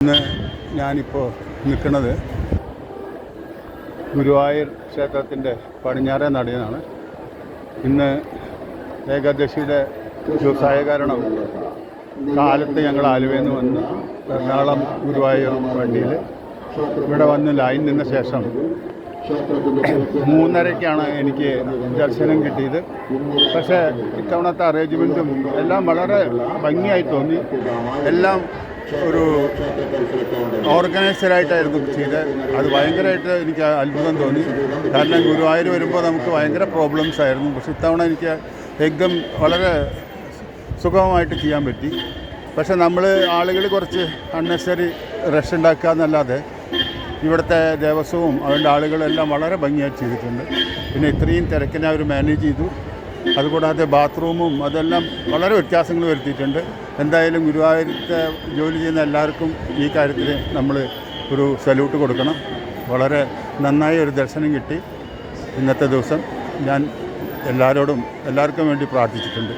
ഇന്ന് ഞാനിപ്പോൾ നിൽക്കുന്നത് ഗുരുവായൂർ ക്ഷേത്രത്തിൻ്റെ പടിഞ്ഞാറേ നടയിലാണ്. ഇന്ന് ഏകാദശിയുടെ ദിവസമായ കാരണം കാലത്ത് ഞങ്ങൾ ആലുവയിൽ നിന്ന് വന്ന് എറണാകുളം ഗുരുവായൂർ വണ്ടിയിൽ ഇവിടെ വന്ന് ലൈൻ നിന്ന ശേഷം 3:30-ക്കാണ് എനിക്ക് ദർശനം കിട്ടിയത്. പക്ഷേ ഇത്തവണത്തെ അറേഞ്ച്മെൻറ്റും എല്ലാം വളരെ ഭംഗിയായി തോന്നി. എല്ലാം ഒരു ഓർഗനൈസറായിട്ടായിരുന്നു ചെയ്തത്. അത് ഭയങ്കരമായിട്ട് എനിക്ക് അത്ഭുതം തോന്നി. കാരണം ഗുരുവായൂർ വരുമ്പോൾ നമുക്ക് ഭയങ്കര പ്രോബ്ലംസ് ആയിരുന്നു. പക്ഷെ ഇത്തവണ എനിക്ക് എക്ദം വളരെ സുഗമമായിട്ട് ചെയ്യാൻ പറ്റി. പക്ഷെ നമ്മൾ ആളുകൾ കുറച്ച് അൺനെസറി റഷ് ഉണ്ടാക്കുക എന്നല്ലാതെ ഇവിടുത്തെ ദേവസ്വവും അവരുടെ ആളുകളെല്ലാം വളരെ ഭംഗിയായിട്ട് ചെയ്തിട്ടുണ്ട്. പിന്നെ ഇത്രയും തിരക്കിനെ അവർ മാനേജ് ചെയ്തു. അതുകൂടാതെ ബാത്റൂമും അതെല്ലാം വളരെ വ്യത്യാസങ്ങൾ വരുത്തിയിട്ടുണ്ട്. എന്തായാലും ഗുരുവായൂരത്തെ ജോലി ചെയ്യുന്ന എല്ലാവർക്കും ഈ കാര്യത്തിൽ നമ്മൾ ഒരു സല്യൂട്ട് കൊടുക്കണം. വളരെ നന്നായി ഒരു ദർശനം കിട്ടി. ഇന്നത്തെ ദിവസം ഞാൻ എല്ലാവർക്കും വേണ്ടി പ്രാർത്ഥിച്ചിട്ടുണ്ട്.